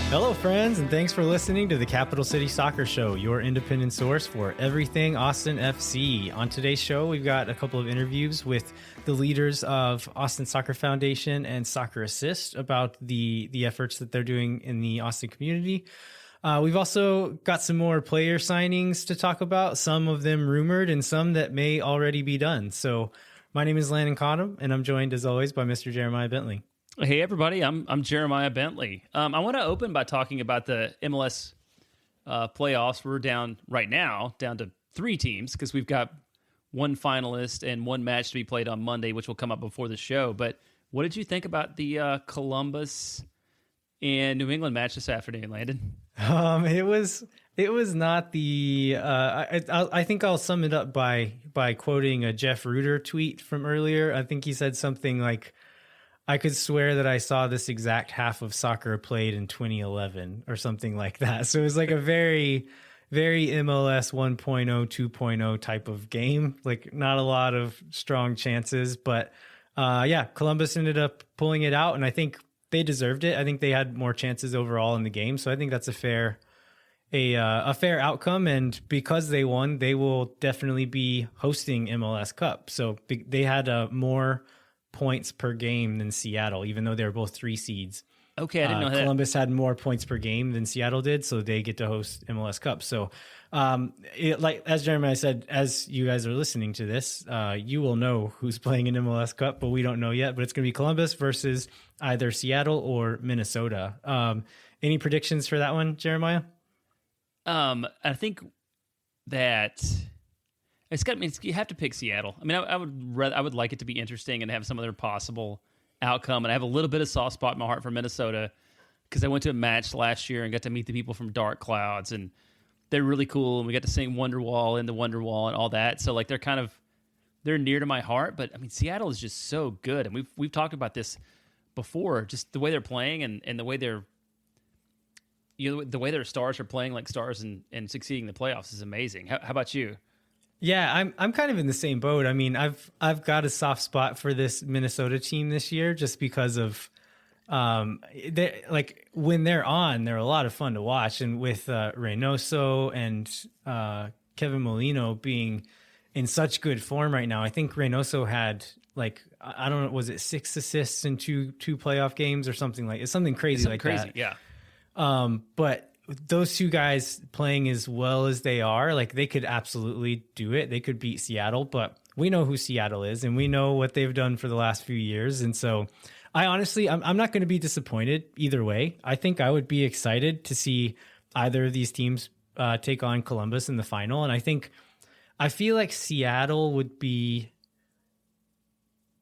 Hello, friends, and thanks for listening to the Capital City Soccer Show, your independent source for everything Austin FC. On today's show, we've got a couple of interviews with the leaders of Austin Soccer Foundation and Soccer Assist about the efforts that they're doing in the Austin community. We've also got some more player signings to talk about, some of them rumored and some that may already be done. So my name is Landon Cottom, and I'm joined, as always, by Mr. Jeremiah Bentley. Hey everybody, I'm Jeremiah Bentley. I want to open by talking about the MLS playoffs. We're down right now, down to 3 teams because we've got one finalist and one match to be played on Monday, which will come up before the show. But what did you think about the Columbus and New England match this afternoon, Landon? It was not the. I think I'll sum it up by quoting a Jeff Reuter tweet from earlier. I think he said something like, I could swear that I saw this exact half of soccer played in 2011 or something like that. So it was like a very, very MLS 1.0, 2.0 type of game. Like not a lot of strong chances, but Columbus ended up pulling it out, and I think they deserved it. I think they had more chances overall in the game. So I think that's a fair outcome. And because they won, they will definitely be hosting MLS Cup. So they had more points per game than Seattle, even though they're both 3 seeds. Okay, I didn't know that. Columbus had more points per game than Seattle did, so they get to host MLS Cup. So, like as Jeremiah said, as you guys are listening to this, you will know who's playing in MLS Cup, but we don't know yet. But it's going to be Columbus versus either Seattle or Minnesota. Any predictions for that one, Jeremiah? I think that you have to pick Seattle. I mean, I would like it to be interesting and have some other possible outcome. And I have a little bit of soft spot in my heart for Minnesota because I went to a match last year and got to meet the people from Dark Clouds, and they're really cool. And we got to sing Wonderwall and the Wonderwall and all that. So like they're near to my heart. But I mean, Seattle is just so good, and we've talked about this before. Just the way they're playing and the way the way their stars are playing like stars and succeeding in the playoffs is amazing. How about you? Yeah, I'm kind of in the same boat. I mean, I've got a soft spot for this Minnesota team this year just because of like when they're on, they're a lot of fun to watch, and with Reynoso and Kevin Molino being in such good form right now. I think Reynoso had like, I don't know, was it 6 assists in two playoff games or something like it's something crazy like that. Yeah. But those 2 guys playing as well as they are, like they could absolutely do it. They could beat Seattle, but we know who Seattle is and we know what they've done for the last few years. And so I'm not going to be disappointed either way. I think I would be excited to see either of these teams take on Columbus in the final. And I feel like Seattle would be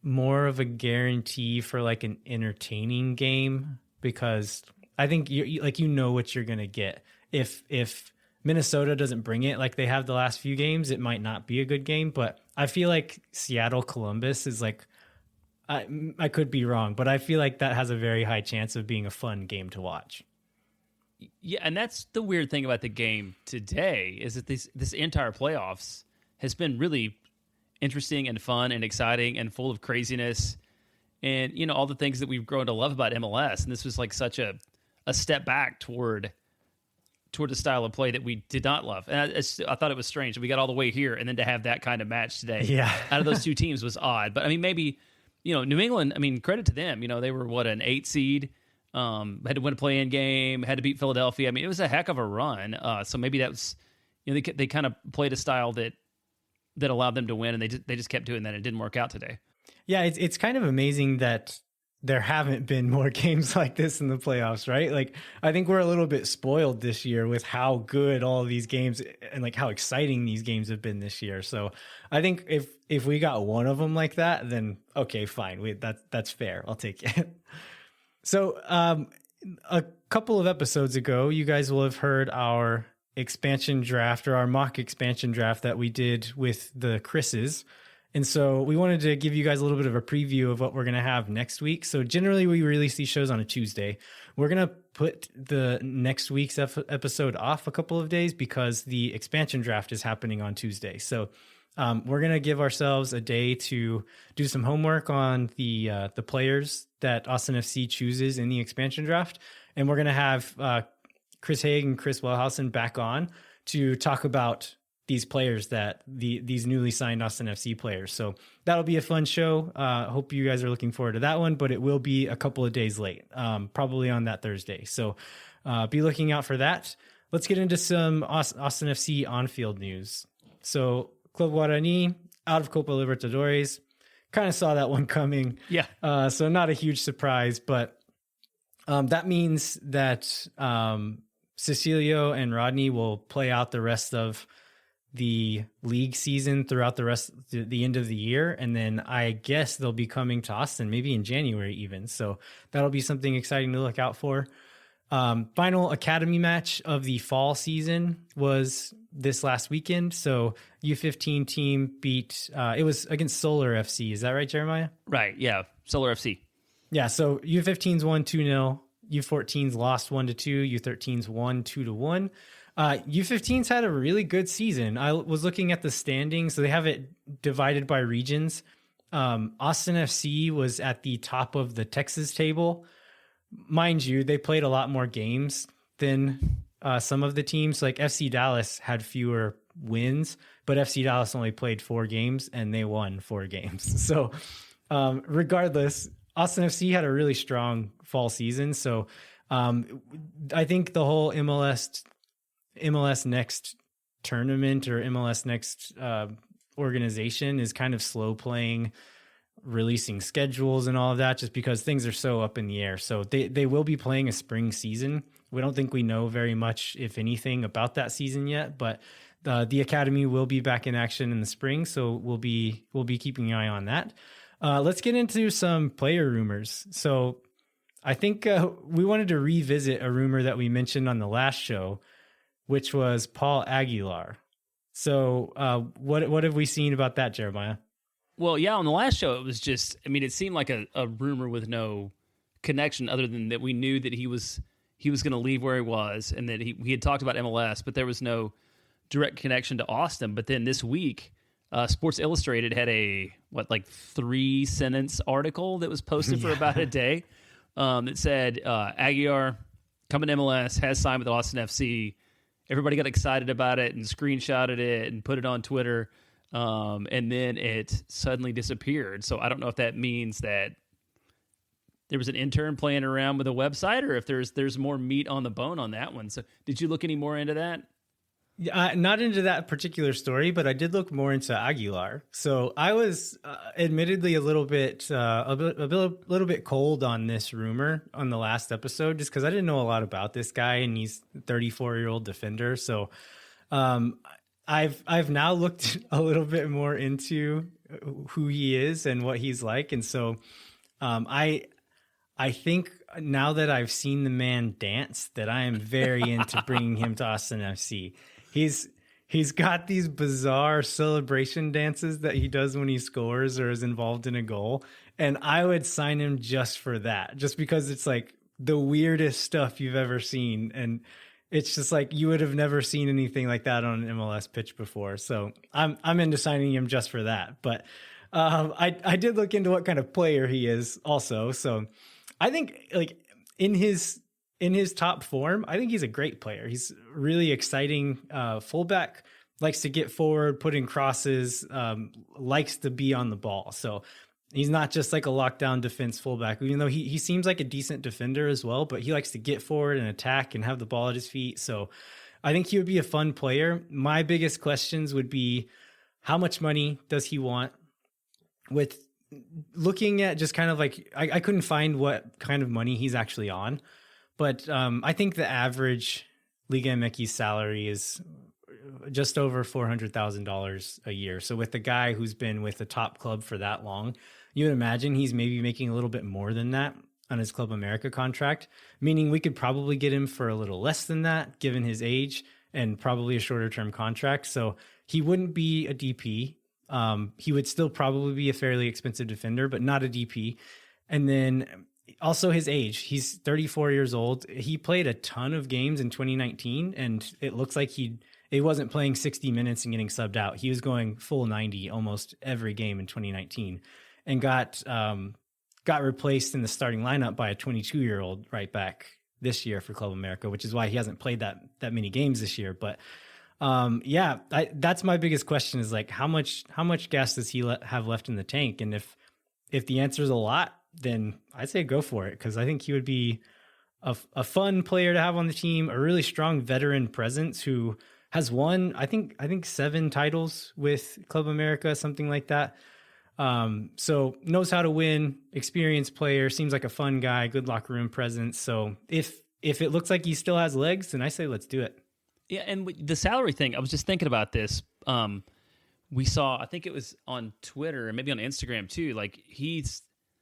more of a guarantee for like an entertaining game because I think you know what you're going to get. If Minnesota doesn't bring it like they have the last few games, it might not be a good game. But I feel like Seattle Columbus is like, I could be wrong, but I feel like that has a very high chance of being a fun game to watch. Yeah, and that's the weird thing about the game today is that this entire playoffs has been really interesting and fun and exciting and full of craziness and, you know, all the things that we've grown to love about MLS. And this was like such a step back toward a style of play that we did not love. And I thought it was strange that we got all the way here and then to have that kind of match today out of those 2 teams was odd. But I mean, maybe, you know, New England, I mean, credit to them. You know, they were an 8 seed, had to win a play-in game, had to beat Philadelphia. I mean, it was a heck of a run. So maybe that was, you know, they kind of played a style that allowed them to win, and they just kept doing that. It didn't work out today. Yeah, it's kind of amazing that there haven't been more games like this in the playoffs, right? Like, I think we're a little bit spoiled this year with how good all of these games and like how exciting these games have been this year. So I think if we got one of them like that, then okay, fine. That's fair. I'll take it. So a couple of episodes ago, you guys will have heard our expansion draft or our mock expansion draft that we did with the Chris's. And so we wanted to give you guys a little bit of a preview of what we're going to have next week. So generally we release these shows on a Tuesday. We're going to put the next week's episode off a couple of days because the expansion draft is happening on Tuesday. So we're going to give ourselves a day to do some homework on the players that Austin FC chooses in the expansion draft. and we're going to have Chris Haig and Chris Wellhausen back on to talk about these players these newly signed Austin FC players. So that'll be a fun show. Hope you guys are looking forward to that one, but it will be a couple of days late, probably on that Thursday. So be looking out for that. Let's get into some Austin FC on-field news. So Club Guarani out of Copa Libertadores. Kind of saw that one coming. Yeah. So not a huge surprise, but that means that Cecilio and Rodney will play out the rest of the league season throughout the end of the year. And then I guess they'll be coming to Austin maybe in January even. So that'll be something exciting to look out for. Final academy match of the fall season was this last weekend. So U15 team beat, it was against Solar FC. Is that right, Jeremiah? Right. Yeah. Solar FC. Yeah. So U15's won 2-0. U14's lost 1-2. U13's won 2-1. U15's had a really good season. I was looking at the standings. So they have it divided by regions. Austin FC was at the top of the Texas table. Mind you, they played a lot more games than some of the teams. Like FC Dallas had fewer wins, but FC Dallas only played 4 games and they won 4 games. So regardless, Austin FC had a really strong fall season. So I think the whole MLS Next tournament or MLS Next organization is kind of slow playing, releasing schedules and all of that, just because things are so up in the air. So they will be playing a spring season. We don't think we know very much, if anything, about that season yet, but the academy will be back in action in the spring. So we'll be keeping an eye on that. Let's get into some player rumors. So I think we wanted to revisit a rumor that we mentioned on the last show, which was Paul Aguilar. So what have we seen about that, Jeremiah? Well, yeah, on the last show, it was just, I mean, it seemed like a rumor with no connection other than that we knew that he was going to leave where he was and that he had talked about MLS, but there was no direct connection to Austin. But then this week, Sports Illustrated had a 3-sentence article that was posted for about a day that said Aguilar coming to MLS, has signed with Austin FC. Everybody got excited about it and screenshotted it and put it on Twitter. And then it suddenly disappeared. So I don't know if that means that there was an intern playing around with a website or if there's more meat on the bone on that one. So did you look any more into that? Not into that particular story, but I did look more into Aguilar. So I was admittedly a little bit cold on this rumor on the last episode, just because I didn't know a lot about this guy, and he's a 34-year-old defender. So I've now looked a little bit more into who he is and what he's like, and so I think now that I've seen the man dance, that I am very into bringing him to Austin FC. He's got these bizarre celebration dances that he does when he scores or is involved in a goal, and I would sign him just for that, just because it's like the weirdest stuff you've ever seen, and it's just like you would have never seen anything like that on an MLS pitch before. So I'm into signing him just for that. But I did look into what kind of player he is also. So I think like in his top form, I think he's a great player. He's really exciting fullback, likes to get forward, put in crosses, likes to be on the ball. So he's not just like a lockdown defense fullback, even though he seems like a decent defender as well, but he likes to get forward and attack and have the ball at his feet. So I think he would be a fun player. My biggest questions would be, how much money does he want? With looking at just kind of like, I couldn't find what kind of money he's actually on, but I think the average Liga MX salary is just over $400,000 a year. So with the guy who's been with the top club for that long, you would imagine he's maybe making a little bit more than that on his Club America contract, meaning we could probably get him for a little less than that, given his age, and probably a shorter term contract. So he wouldn't be a DP. He would still probably be a fairly expensive defender, but not a DP. And then also his age, he's 34 years old. He played a ton of games in 2019, and it looks like he wasn't playing 60 minutes and getting subbed out. He was going full 90 almost every game in 2019, and got replaced in the starting lineup by a 22-year-old right back this year for Club America, which is why he hasn't played that many games this year. But that's my biggest question is like how much gas does he have left in the tank? And if the answer is a lot, then I'd say go for it, because I think he would be a fun player to have on the team, a really strong veteran presence who has won I think 7 titles with Club America, something like that. So knows how to win, experienced player, seems like a fun guy, good locker room presence. So if it looks like he still has legs, then I say let's do it. Yeah, and the salary thing, I was just thinking about this. We saw, I think it was on Twitter and maybe on Instagram too, like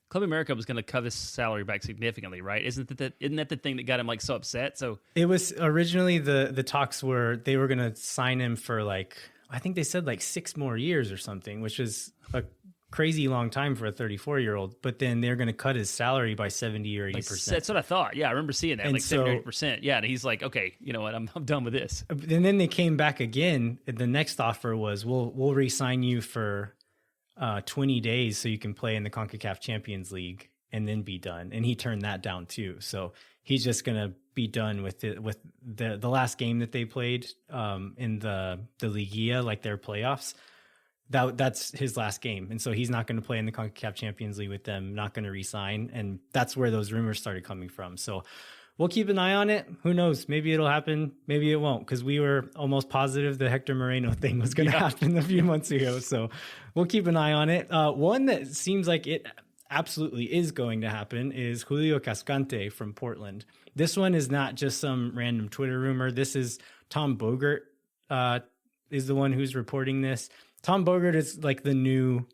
Club America was going to cut his salary back significantly, right? Isn't that the thing that got him like so upset? So it was originally the talks were they were going to sign him for like, I think they said like 6 more years or something, which is a crazy long time for a 34-year-old. But then they're going to cut his salary by 70 or 80%. That's what I thought. Yeah, I remember seeing that, and like 70 or 80%. Yeah, and he's like, okay, you know what? I'm done with this. And then they came back again. The next offer was, we'll re-sign you for 20 days so you can play in the CONCACAF Champions League and then be done. And he turned that down too. So he's just going to be done with the last game that they played in the Liguilla, like their playoffs. That's his last game. And so he's not going to play in the CONCACAF Champions League with them, not going to re-sign. And that's where those rumors started coming from. So we'll keep an eye on it. Who knows? Maybe it'll happen. Maybe it won't, because we were almost positive the Hector Moreno thing was going to happen a few months ago. So we'll keep an eye on it. One that seems like it absolutely is going to happen is Julio Cascante from Portland. This one is not just some random Twitter rumor. This is Tom Bogert is the one who's reporting this. Tom Bogert is like the new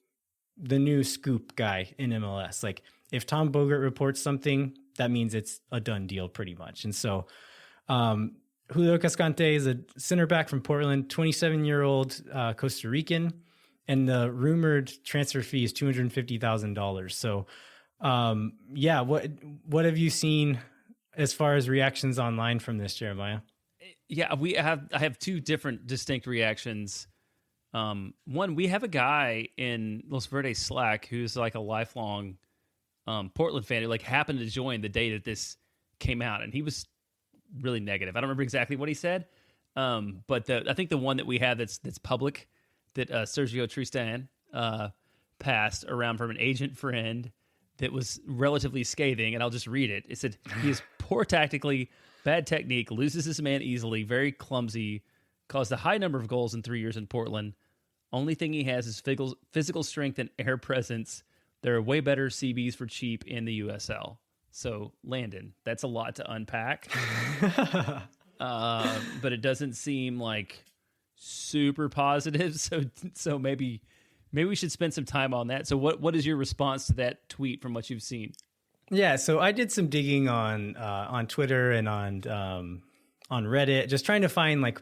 scoop guy in MLS. Like if Tom Bogert reports something, that means it's a done deal pretty much. And so Julio Cascante is a center back from Portland, 27-year-old Costa Rican, and the rumored transfer fee is $250,000. So what have you seen as far as reactions online from this, Jeremiah? Yeah, I have 2 different distinct reactions. One, we have a guy in Los Verdes Slack who's like a lifelong Portland fan who like happened to join the day that this came out, and he was really negative. I don't remember exactly what he said, but I think the one that we have that's public, that Sergio Tristan passed around from an agent friend, that was relatively scathing, and I'll just read it. It said, he is poor tactically, bad technique, loses his man easily, very clumsy, caused a high number of goals in 3 years in Portland. Only thing he has is physical strength and air presence. There are way better CBs for cheap in the USL. So, Landon, that's a lot to unpack. But it doesn't seem like super positive. So maybe we should spend some time on that. So what is your response to that tweet from what you've seen? Yeah, so I did some digging on Twitter and on Reddit, just trying to find like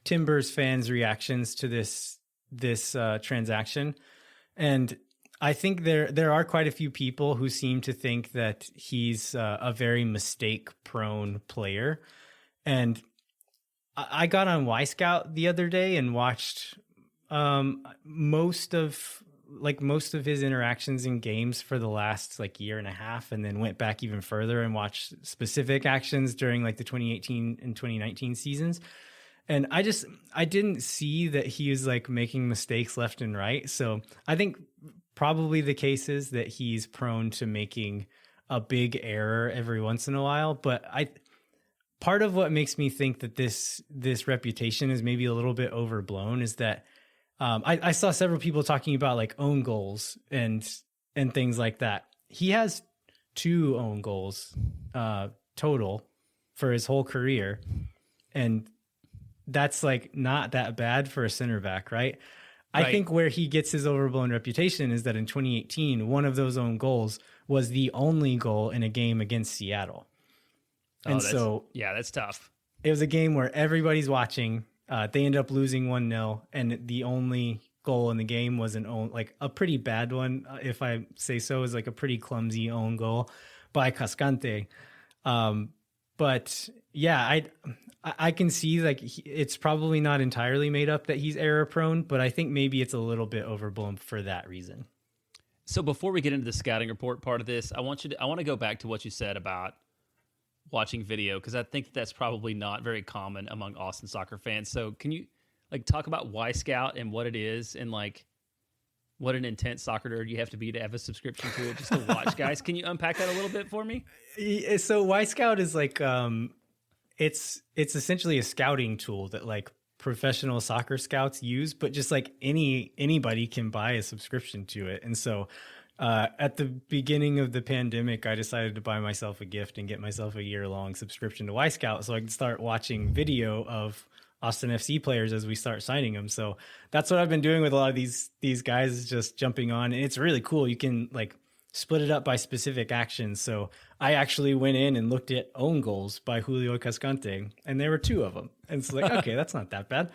Timbers fans' reactions to this transaction. And I think there are quite a few people who seem to think that he's a very mistake-prone player. And I got on Y-Scout the other day and watched most of his interactions in games for the last like year and a half, and then went back even further and watched specific actions during like the 2018 and 2019 seasons. And I didn't see that he was like making mistakes left and right. So I think probably the case is that he's prone to making a big error every once in a while. But part of what makes me think that this reputation is maybe a little bit overblown is that I saw several people talking about like own goals and things like that. He has 2 own goals total for his whole career. And that's like not that bad for a center back, right? I think where he gets his overblown reputation is that in 2018, one of those own goals was the only goal in a game against Seattle. And so that's tough. It was a game where everybody's watching. They ended up losing 1-0, and the only goal in the game was a pretty bad one, if I say so. It was like a pretty clumsy own goal by Cascante. But yeah, I can see like it's probably not entirely made up that he's error prone, but I think maybe it's a little bit overblown for that reason. So before we get into the scouting report part of this, I want to go back to what you said about watching video because I think that's probably not very common among Austin soccer fans. So can you like talk about Y Scout and what it is and like what an intense soccer nerd you have to have a subscription to it just to watch guys? Can you unpack that a little bit for me? So Y Scout is like it's essentially a scouting tool that like professional soccer scouts use, but just like anybody can buy a subscription to it. And so at the beginning of the pandemic, I decided to buy myself a gift and get myself a year-long subscription to Y Scout so I can start watching video of Austin FC players as we start signing them. So that's what I've been doing with a lot of these guys, is just jumping on, and it's really cool. You can like split it up by specific actions. So I actually went in and looked at own goals by Julio Cascante, and there were 2 of them. And it's like, okay, that's not that bad.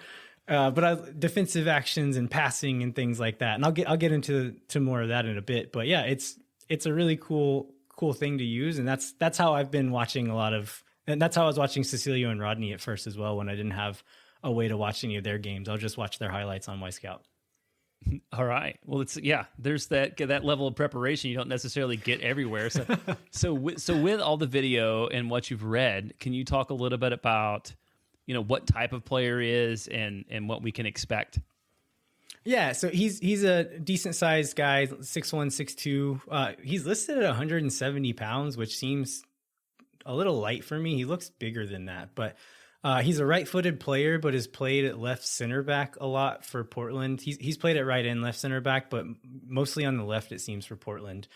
But defensive actions and passing and things like that. And I'll get into more of that in a bit. But yeah, it's a really cool thing to use. And that's how I've been watching and that's how I was watching Cecilio and Rodney at first as well, when I didn't have a way to watch any of their games. I'll just watch their highlights on Y Scout. All right. Well, there's that level of preparation you don't necessarily get everywhere. So with all the video and what you've read, can you talk a little bit about, what type of player is and what we can expect? Yeah, so he's a decent sized guy, 6'1", 6'2". He's listed at 170 pounds, which seems a little light for me. He looks bigger than that, but he's a right-footed player, but has played at left center back a lot for Portland. He's played at right and left center back, but mostly on the left, it seems, for Portland.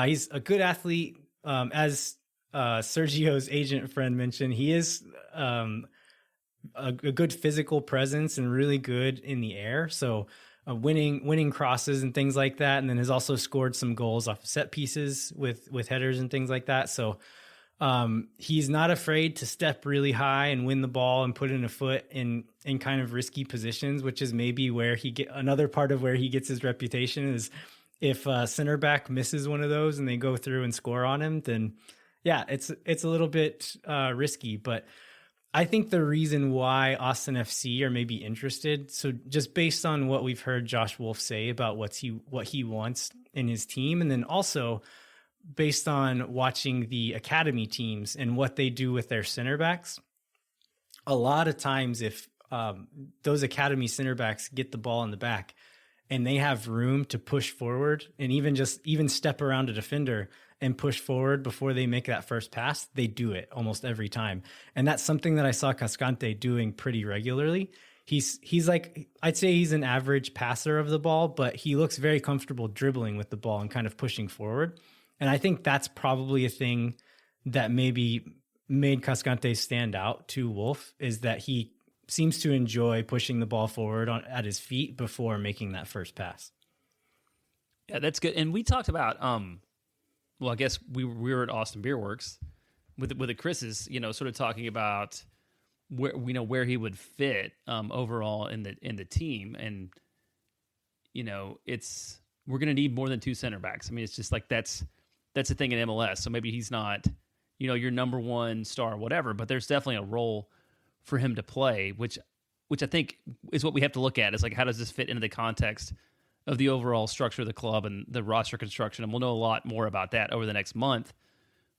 He's a good athlete. As Sergio's agent friend mentioned, he is a good physical presence and really good in the air. So winning crosses and things like that. And then has also scored some goals off set pieces with headers and things like that. So he's not afraid to step really high and win the ball and put in a foot in kind of risky positions, which is maybe where another part of where he gets his reputation is if center back misses one of those and they go through and score on him, then yeah, it's a little bit risky. But I think the reason why Austin FC are maybe interested, so just based on what we've heard Josh Wolf say about what he wants in his team, and then also based on watching the academy teams and what they do with their center backs, a lot of times if those academy center backs get the ball in the back and they have room to push forward and even step around a defender and push forward before they make that first pass, they do it almost every time. And that's something that I saw Cascante doing pretty regularly. He's like, I'd say he's an average passer of the ball, but he looks very comfortable dribbling with the ball and kind of pushing forward. And I think that's probably a thing that maybe made Cascante stand out to Wolf, is that he seems to enjoy pushing the ball forward at his feet before making that first pass. Yeah, that's good. And we talked about, well, I guess we were at Austin Beer Works with the Chris's, sort of talking about where he would fit overall in the team, and we're going to need more than 2 center backs. I mean, it's just like that's the thing in MLS. So maybe he's not, your number one star, whatever, but there's definitely a role for him to play, which I think is what we have to look at. Is like, how does this fit into the context of the overall structure of the club and the roster construction? And we'll know a lot more about that over the next month,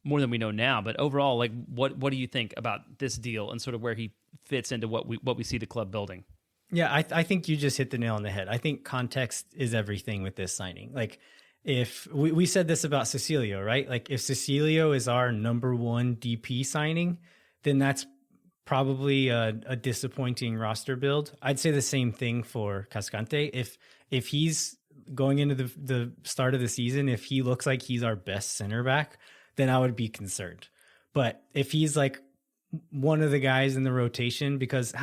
more than we know now. But overall, like, what do you think about this deal and sort of where he fits into what we see the club building? Yeah, I think you just hit the nail on the head. I think context is everything with this signing. Like, if we said this about Cecilio, right? Like, if Cecilio is our number one DP signing, then that's probably a disappointing roster build. I'd say the same thing for Cascante. If he's going into the start of the season, if he looks like he's our best center back, then I would be concerned. But if he's like one of the guys in the rotation, because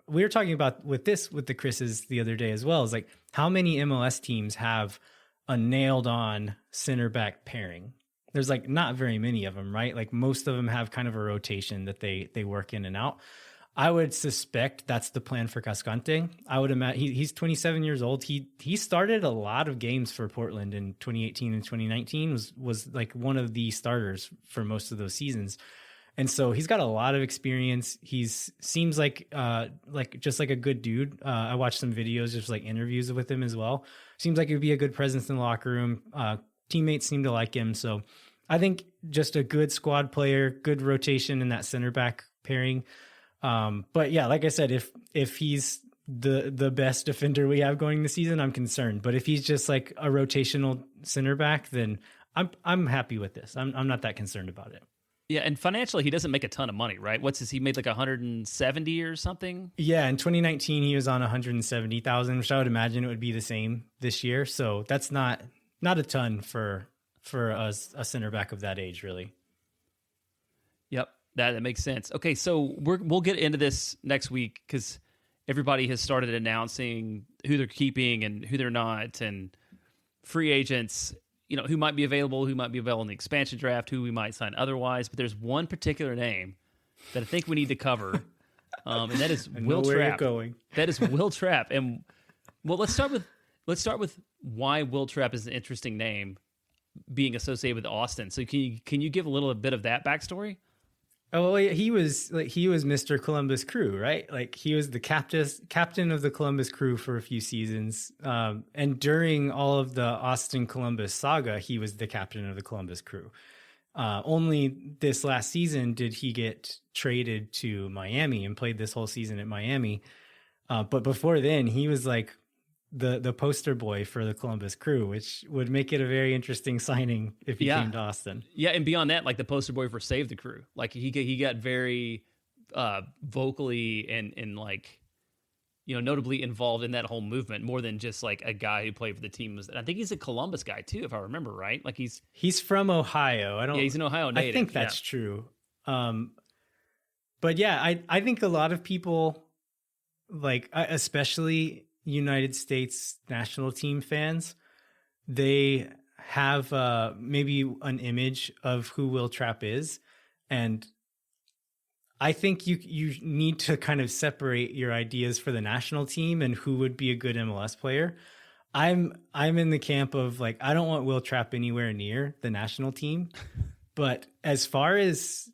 we were talking about with the Chris's the other day as well, is like, how many MLS teams have a nailed on center back pairing? There's like not very many of them, right? Like, most of them have kind of a rotation that they work in and out. I would suspect that's the plan for Cascante. I would imagine he's 27 years old. He started a lot of games for Portland in 2018 and 2019, was like one of the starters for most of those seasons. And so he's got a lot of experience. Seems like just like a good dude. I watched some videos, just like interviews with him as well. Seems like he'd be a good presence in the locker room. Teammates seem to like him. So I think just a good squad player, good rotation in that center back pairing. But yeah, like I said, if he's the best defender we have going this season, I'm concerned. But if he's just like a rotational center back, then I'm happy with this. I'm not that concerned about it. Yeah, and financially, he doesn't make a ton of money, right? He made like 170 or something? Yeah, in 2019 he was on 170,000, which I would imagine it would be the same this year. So that's not a ton for a center back of that age, really. Yep, that makes sense. Okay, so we'll get into this next week because everybody has started announcing who they're keeping and who they're not, and free agents, who might be available in the expansion draft, who we might sign otherwise. But there's one particular name that I think we need to cover, and that is Will Trapp. Where you're Trapp. going. That is Will Trapp. And well, let's start with why Will Trapp is an interesting name being associated with Austin. So can you give a little bit of that backstory? Oh, he was Mr. Columbus Crew, right? Like he was the captain of the Columbus Crew for a few seasons. And during all of the Austin Columbus saga, he was the captain of the Columbus Crew. Only this last season did he get traded to Miami and played this whole season at Miami. But before then, he was like the poster boy for the Columbus Crew, which would make it a very interesting signing if he came to Austin. Yeah, and beyond that, like the poster boy for Save the Crew. Like he got very vocally and like notably involved in that whole movement more than just like a guy who played for the team. And I think he's a Columbus guy too, if I remember right. Like he's from Ohio. He's an Ohio native. I think that's true. But yeah, I think a lot of people, like especially United States national team fans, they have maybe an image of who Will Trapp is, and I think you need to kind of separate your ideas for the national team and who would be a good MLS player. I'm in the camp of like, I don't want Will Trapp anywhere near the national team, but as far as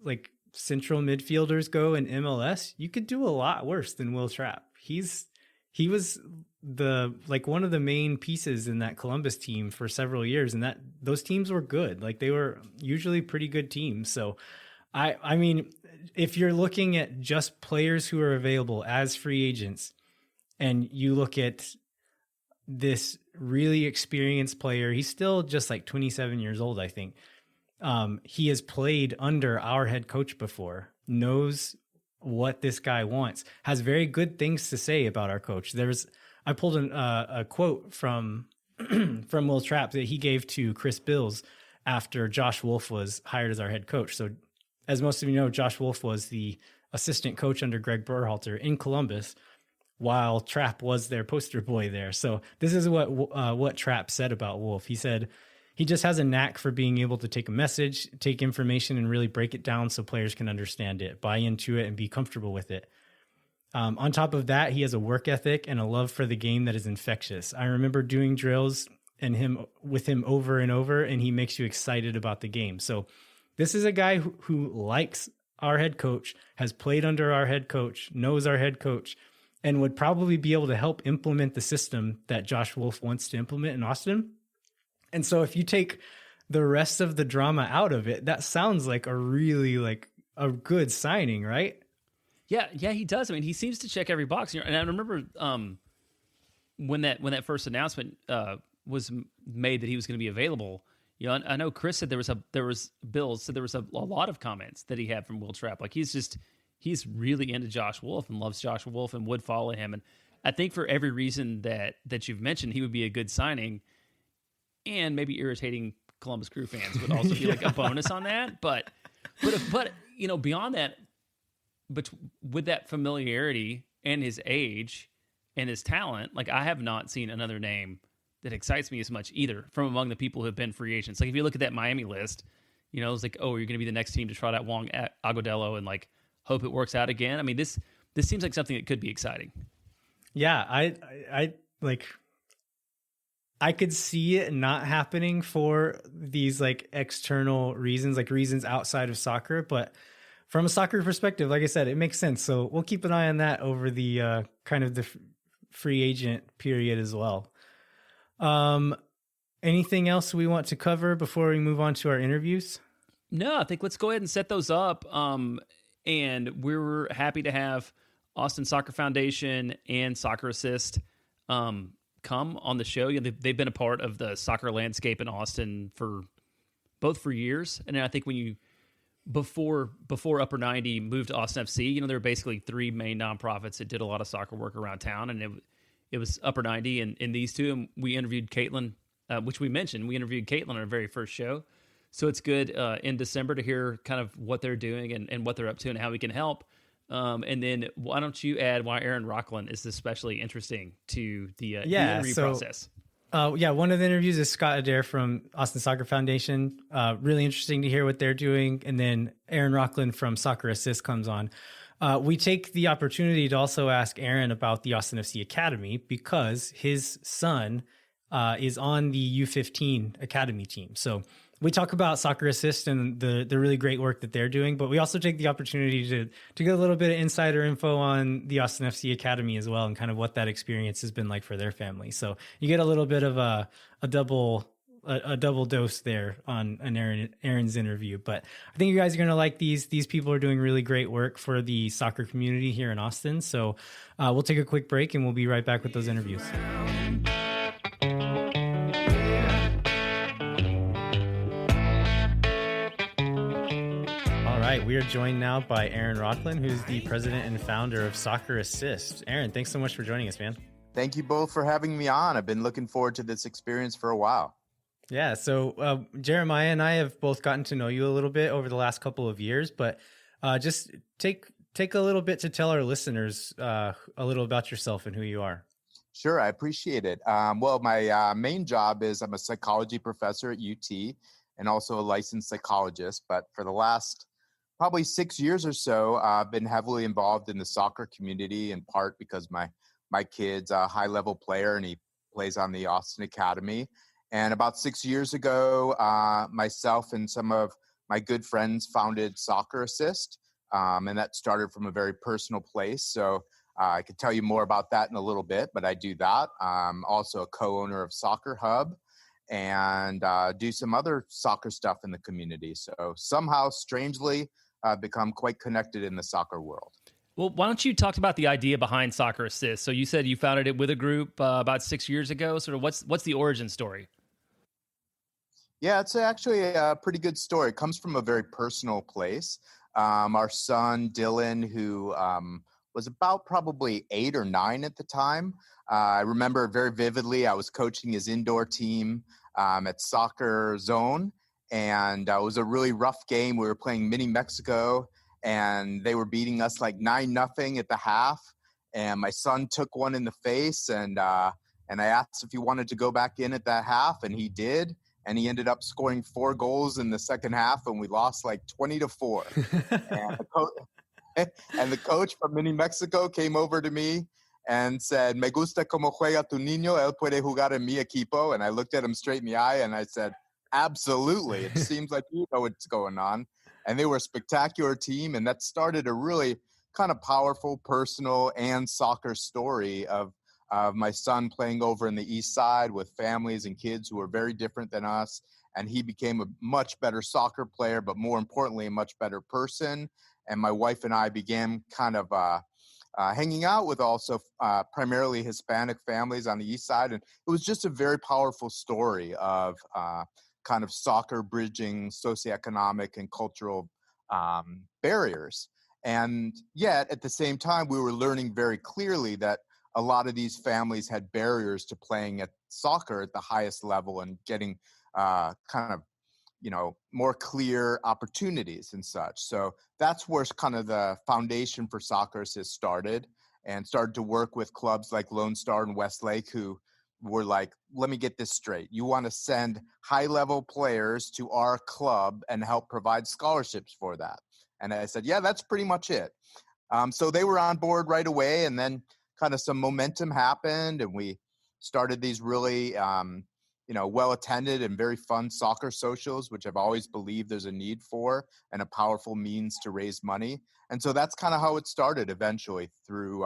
like central midfielders go in MLS, you could do a lot worse than Will Trapp. He was one of the main pieces in that Columbus team for several years, and those teams were good. Like they were usually pretty good teams. So I mean, if you're looking at just players who are available as free agents and you look at this really experienced player, he's still just like 27 years old, I think. He has played under our head coach before, knows what this guy wants, has very good things to say about our coach. I pulled a quote from Will Trapp that he gave to Chris Bills after Josh Wolf was hired as our head coach. So as most of you know, Josh Wolf was the assistant coach under Greg Berhalter in Columbus, while Trapp was their poster boy there. So this is what Trapp said about Wolf. He said, he just has a knack for being able to take a message, take information, and really break it down so players can understand it, buy into it, and be comfortable with it. On top of that, he has a work ethic and a love for the game that is infectious. I remember doing drills with him over and over, and he makes you excited about the game. So this is a guy who likes our head coach, has played under our head coach, knows our head coach, and would probably be able to help implement the system that Josh Wolf wants to implement in Austin. And so if you take the rest of the drama out of it, that sounds like a really like a good signing, right? Yeah, he does. I mean, he seems to check every box. And I remember when that first announcement was made that he was going to be available. I know Chris said there was Bill said there was a lot of comments that he had from Will Trapp. Like he's really into Josh Wolf and loves Josh Wolf and would follow him. And I think for every reason that you've mentioned, he would be a good signing. And maybe irritating Columbus Crew fans would also be like a bonus on that. But beyond that, but with that familiarity and his age and his talent, like I have not seen another name that excites me as much either from among the people who have been free agents. Like if you look at that Miami list, it's like, oh, you're going to be the next team to trot out Wong Agudelo and like hope it works out again. I mean, this seems like something that could be exciting. Yeah, I like. I could see it not happening for these like external reasons, like reasons outside of soccer. But from a soccer perspective, like I said, it makes sense. So we'll keep an eye on that over the kind of the free agent period as well. Anything else we want to cover before we move on to our interviews? No, I think let's go ahead and set those up. And we're happy to have Austin Soccer Foundation and Soccer Assist come on the show. They've been a part of the soccer landscape in Austin for years. And I think when you before Upper 90 moved to Austin FC, there were basically three main nonprofits that did a lot of soccer work around town, and it was Upper 90 and these two. And we interviewed Caitlin, which we mentioned. We interviewed Caitlin on our very first show. So it's good in December to hear kind of what they're doing and what they're up to and how we can help. And then why don't you add why Aaron Rockland is especially interesting to the interview process? One of the interviews is Scott Adair from Austin Soccer Foundation. Really interesting to hear what they're doing. And then Aaron Rockland from Soccer Assist comes on. We take the opportunity to also ask Aaron about the Austin FC Academy because his son is on the U15 Academy team. So we talk about Soccer Assist and the really great work that they're doing, but we also take the opportunity to get a little bit of insider info on the Austin FC Academy as well and kind of what that experience has been like for their family. So you get a little bit of a double dose there on Aaron's interview. But I think you guys are going to like these. These people are doing really great work for the soccer community here in Austin. So we'll take a quick break and we'll be right back with those interviews. We are joined now by Aaron Rockland, who's the president and founder of Soccer Assist. Aaron, thanks so much for joining us, man. Thank you both for having me on. I've been looking forward to this experience for a while. Yeah, so Jeremiah and I have both gotten to know you a little bit over the last couple of years, but just take a little bit to tell our listeners a little about yourself and who you are. Sure, I appreciate it. My main job is I'm a psychology professor at UT and also a licensed psychologist, but for the last probably 6 years or so, I've been heavily involved in the soccer community, in part because my kid's a high-level player and he plays on the Austin Academy. And about 6 years ago, myself and some of my good friends founded Soccer Assist, and that started from a very personal place. So I could tell you more about that in a little bit, but I do that. I'm also a co-owner of Soccer Hub and do some other soccer stuff in the community. So somehow, strangely, become quite connected in the soccer world. Well, why don't you talk about the idea behind Soccer Assist? So you said you founded it with a group about 6 years ago. Sort of what's the origin story? Yeah, it's actually a pretty good story. It comes from a very personal place. Our son, Dylan, who was about probably 8 or 9 at the time. I remember very vividly, I was coaching his indoor team at Soccer Zone. And it was a really rough game. We were playing Mini Mexico, and they were beating us like 9-0 at the half. And my son took one in the face, and I asked if he wanted to go back in at that half, and he did. And he ended up scoring 4 goals in the second half, and we lost like 20-4. And the coach from Mini Mexico came over to me and said, "Me gusta como juega tu niño. Él puede jugar en mi equipo." And I looked at him straight in the eye, and I said, "Absolutely. It seems like you know what's going on." And they were a spectacular team. And that started a really kind of powerful, personal, and soccer story of my son playing over in the East Side with families and kids who were very different than us. And he became a much better soccer player, but more importantly, a much better person. And my wife and I began kind of hanging out with also primarily Hispanic families on the East Side. And it was just a very powerful story of kind of soccer bridging socioeconomic and cultural barriers. And yet, at the same time, we were learning very clearly that a lot of these families had barriers to playing at soccer at the highest level and getting kind of, more clear opportunities and such. So that's where kind of the foundation for Soccer Assist started, and started to work with clubs like Lone Star and Westlake, who were like, "Let me get this straight. You want to send high-level players to our club and help provide scholarships for that?" And I said, "Yeah, that's pretty much it." So they were on board right away, and then kind of some momentum happened, and we started these really, well-attended and very fun soccer socials, which I've always believed there's a need for and a powerful means to raise money. And so that's kind of how it started eventually, through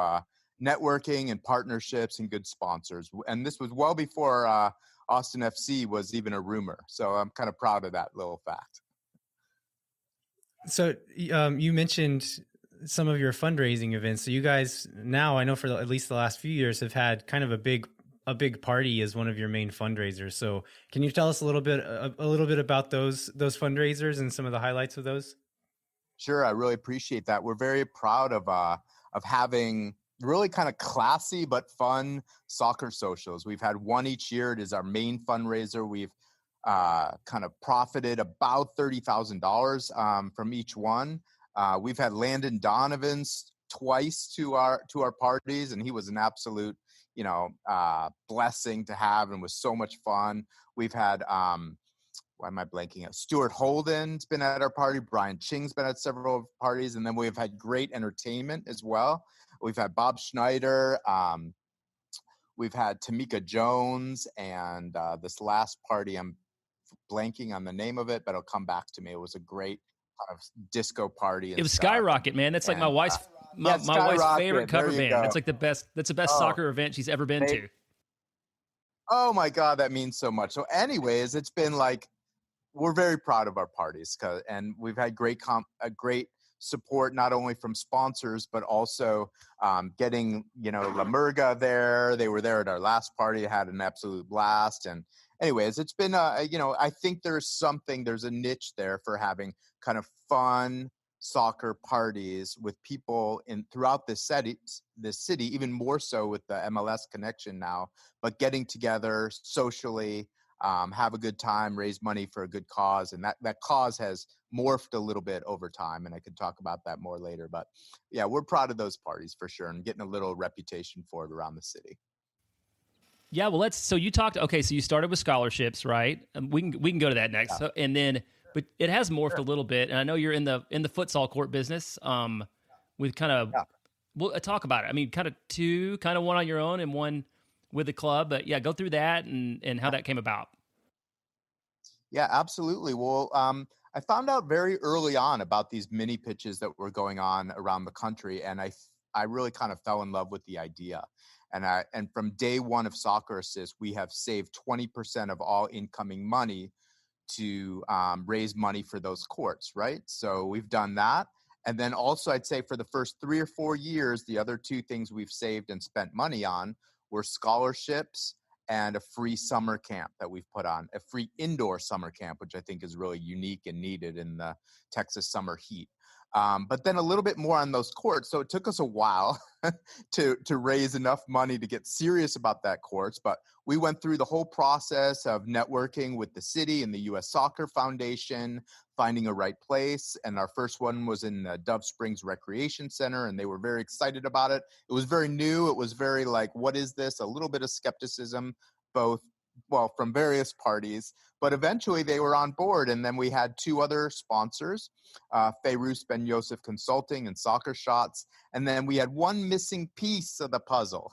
networking and partnerships and good sponsors. And this was well before Austin FC was even a rumor. So I'm kind of proud of that little fact. So you mentioned some of your fundraising events. So you guys now, I know for at least the last few years, have had kind of a big party as one of your main fundraisers. So can you tell us a little bit about those fundraisers and some of the highlights of those? Sure, I really appreciate that. We're very proud of having really kind of classy but fun soccer socials. We've had one each year. It is our main fundraiser. We've kind of profited about $30,000 from each one. We've had Landon Donovan's twice to our parties, and he was an absolute blessing to have, and was so much fun. We've had why am I blanking out? Stuart Holden's been at our party. Brian Ching's been at several parties. And then we've had great entertainment as well. We've had Bob Schneider. We've had Tamika Jones. And this last party, I'm blanking on the name of it, but it'll come back to me. It was a great kind of disco party. And it was stuff. Skyrocket, man. That's like my wife's my wife's favorite cover band. Go. That's like the best soccer event she's ever been to. Oh my God, that means so much. So anyways, it's been like, we're very proud of our parties, and we've had great support, not only from sponsors, but also getting, La Murga there. They were there at our last party, had an absolute blast. And anyways, it's been, I think there's a niche there for having kind of fun soccer parties with people throughout this city, even more so with the MLS connection now, but getting together socially, have a good time, raise money for a good cause. And that cause has morphed a little bit over time. And I could talk about that more later. But yeah, we're proud of those parties for sure, and getting a little reputation for it around the city. Yeah, well, so you started with scholarships, right? We can go to that next. Yeah. So, but it has morphed a little bit. And I know you're in the futsal court business with kind of, we'll talk about it. I mean, kind of one on your own and one with the club, but yeah, go through that and how that came about. Yeah, absolutely. Well, I found out very early on about these mini pitches that were going on around the country, and I really kind of fell in love with the idea. And from day one of Soccer Assist, we have saved 20% of all incoming money to raise money for those courts, right? So we've done that. And then also, I'd say for the first 3 or 4 years, the other two things we've saved and spent money on were scholarships and a free summer camp that we've put on, a free indoor summer camp, which I think is really unique and needed in the Texas summer heat. But then a little bit more on those courts. So it took us a while to raise enough money to get serious about that courts. But we went through the whole process of networking with the city and the U.S. Soccer Foundation, finding a right place. And our first one was in the Dove Springs Recreation Center, and they were very excited about it. It was very new. It was very like, what is this? A little bit of skepticism, from various parties, but eventually they were on board. And then we had 2 other sponsors, Feiruz Ben Yosef Consulting and Soccer Shots. And then we had one missing piece of the puzzle,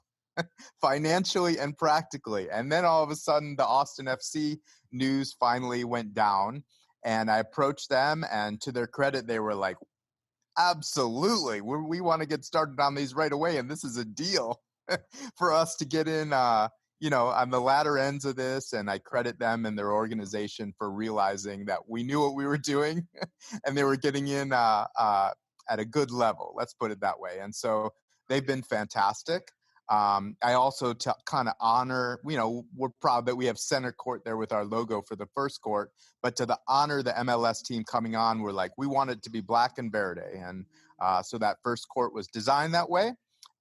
financially and practically. And then all of a sudden the Austin FC news finally went down, and I approached them, and to their credit, they were like, absolutely, we want to get started on these right away. And this is a deal for us to get in, on the latter ends of this. And I credit them and their organization for realizing that we knew what we were doing and they were getting in at a good level. Let's put it that way. And so they've been fantastic. I also kind of honor, we're proud that we have center court there with our logo for the first court, but to honor the MLS team coming on, we're like, we want it to be black and verde. And so that first court was designed that way.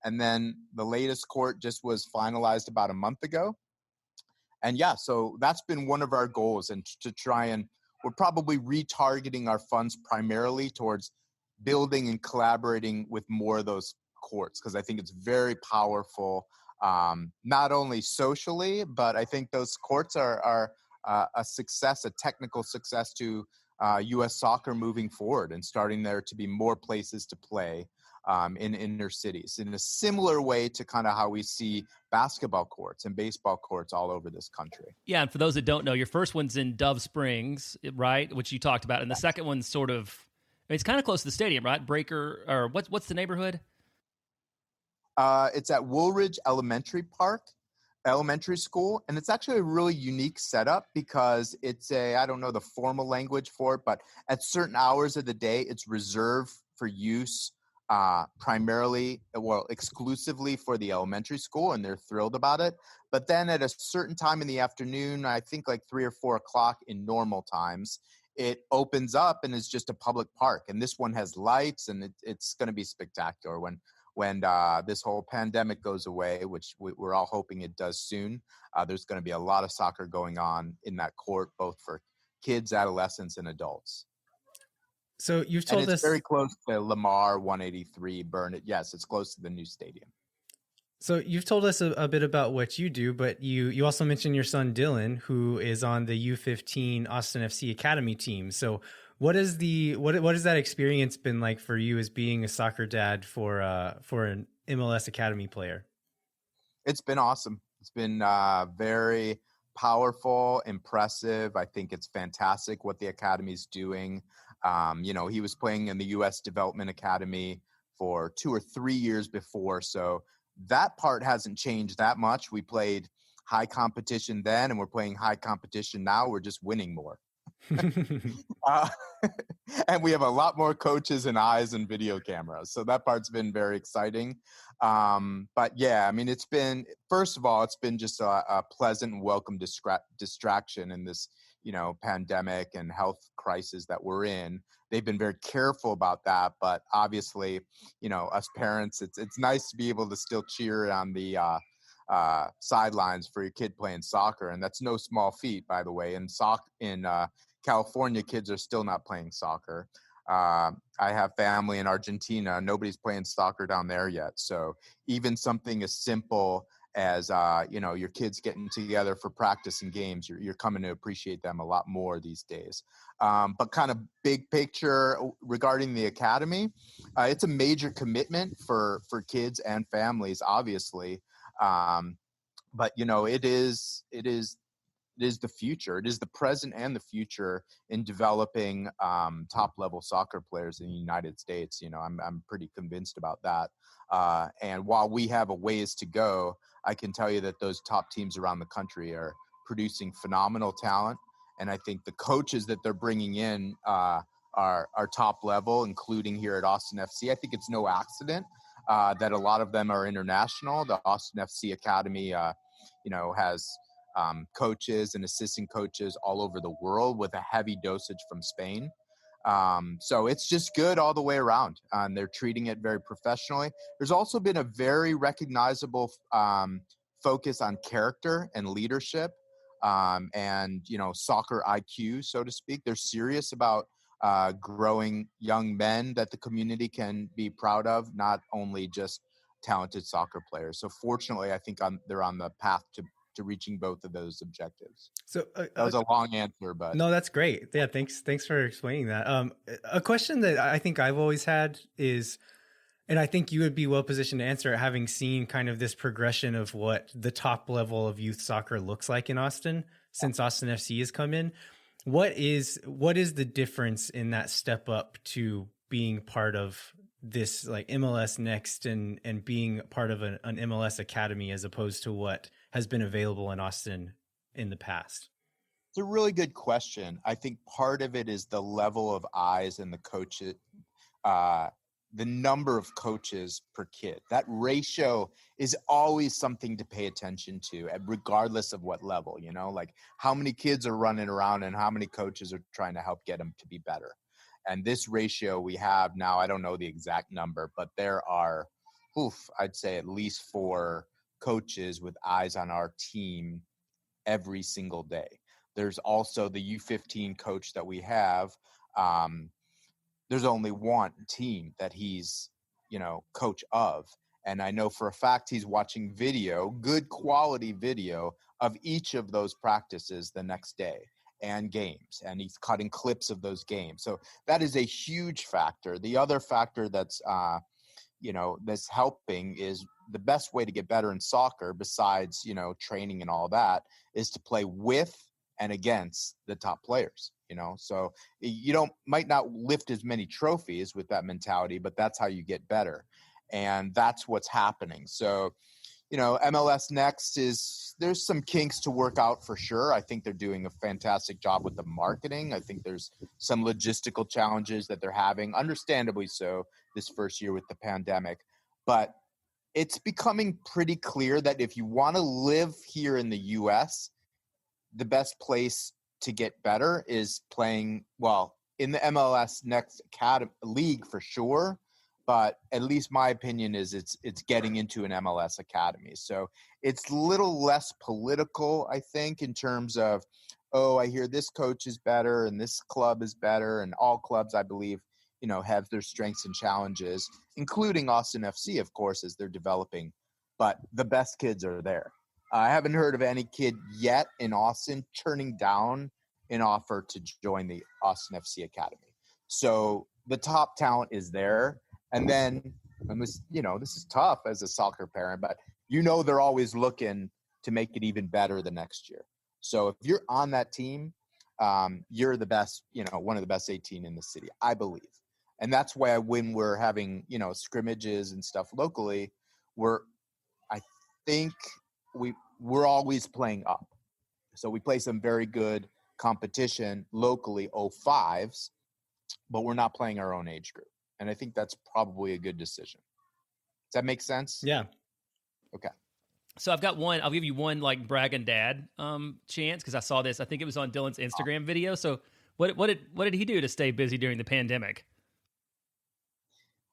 And then the latest court just was finalized about a month ago. And yeah, so that's been one of our goals, and to try and we're probably retargeting our funds primarily towards building and collaborating with more of those courts, because I think it's very powerful, not only socially, but I think those courts are a success, a technical success to U.S. soccer moving forward and starting there to be more places to play in inner cities, in a similar way to kind of how we see basketball courts and baseball courts all over this country. Yeah, and for those that don't know, your first one's in Dove Springs, right, which you talked about, and the second one's sort of, it's kind of close to the stadium, right? Breaker, or what's the neighborhood? It's at Woolridge Elementary Park. elementary school, and it's actually a really unique setup because it's I don't know the formal language for it, but at certain hours of the day, it's reserved for use primarily, well, exclusively for the elementary school, and they're thrilled about it. But then at a certain time in the afternoon, I think like 3 or 4 o'clock in normal times, it opens up and is just a public park. And this one has lights, and it's going to be spectacular when this whole pandemic goes away, which we're all hoping it does soon. There's going to be a lot of soccer going on in that court, both for kids, adolescents, and adults. So you've And told it's us very close to Lamar 183 Burnett. Yes, it's close to the new stadium. So you've told us a bit about what you do, but you also mentioned your son Dylan, who is on the U15 Austin FC Academy team. So what is what has that experience been like for you as being a soccer dad for an MLS Academy player? It's been awesome. It's been very powerful, impressive. I think it's fantastic what the Academy's doing. He was playing in the U.S. Development Academy for 2 or 3 years before, so that part hasn't changed that much. We played high competition then, and we're playing high competition now. We're just winning more. And we have a lot more coaches and eyes and video cameras. So that part's been very exciting. But yeah, I mean, first of all, it's been just a pleasant and welcome distraction in this, pandemic and health crisis that we're in. They've been very careful about that, but obviously, us parents, it's nice to be able to still cheer on the sidelines for your kid playing soccer, and that's no small feat, by the way. In California, kids are still not playing soccer. I have family in Argentina. Nobody's playing soccer down there yet. So even something as simple as your kids getting together for practice and games, you're coming to appreciate them a lot more these days. But kind of big picture regarding the academy, it's a major commitment for kids and families, obviously. But it is the future. It is the present and the future in developing top level soccer players in the United States. I'm pretty convinced about that. And while we have a ways to go, I can tell you that those top teams around the country are producing phenomenal talent. And I think the coaches that they're bringing in are top level, including here at Austin FC. I think it's no accident that a lot of them are international. The Austin FC Academy, has coaches and assistant coaches all over the world with a heavy dosage from Spain. So it's just good all the way around. They're treating it very professionally. There's also been a very recognizable focus on character and leadership and, soccer IQ, so to speak. They're serious about growing young men that the community can be proud of, not only just talented soccer players. So fortunately, I think they're on the path to reaching both of those objectives. So that was a long answer, but no, that's great. Yeah, thanks for explaining that. A question that I think I've always had is, and I think you would be well positioned to answer it, having seen kind of this progression of what the top level of youth soccer looks like in Austin since Austin FC has come in. What is the difference in that step up to being part of this like MLS Next and being part of an MLS Academy as opposed to what has been available in Austin in the past? It's a really good question. I think part of it is the level of eyes and the coaches, the number of coaches per kid. That ratio is always something to pay attention to, regardless of what level, like how many kids are running around and how many coaches are trying to help get them to be better. And this ratio we have now, I don't know the exact number, but there are, I'd say at least 4 coaches with eyes on our team every single day. There's also the U15 coach that we have. There's only one team that he's, coach of. And I know for a fact he's watching good quality video of each of those practices the next day and games. And he's cutting clips of those games. So that is a huge factor. The other factor that's, that's helping is the best way to get better in soccer, besides, training and all that, is to play with and against the top players, so you might not lift as many trophies with that mentality, but that's how you get better. And that's what's happening. So, MLS Next there's some kinks to work out for sure. I think they're doing a fantastic job with the marketing. I think there's some logistical challenges that they're having, understandably so, this first year with the pandemic. But it's becoming pretty clear that if you want to live here in the US, the best place to get better is playing, well, in the MLS Next Academy League for sure. But at least my opinion is it's getting into an MLS academy. So it's a little less political, I think, in terms of, oh, I hear this coach is better and this club is better. And all clubs, I believe, have their strengths and challenges, including Austin FC, of course, as they're developing. But the best kids are there. I haven't heard of any kid yet in Austin turning down an offer to join the Austin FC Academy. So the top talent is there. And then, and this is tough as a soccer parent, but they're always looking to make it even better the next year. So if you're on that team, you're the best, one of the best 18 in the city, I believe. And that's why when we're having, scrimmages and stuff locally, I think we're always playing up. So we play some very good competition locally, 05s, but we're not playing our own age group. And I think that's probably a good decision. Does that make sense? Yeah. Okay. So I've got one. I'll give you one like brag and dad chance because I saw this. I think it was on Dylan's Instagram video. So what did he do to stay busy during the pandemic?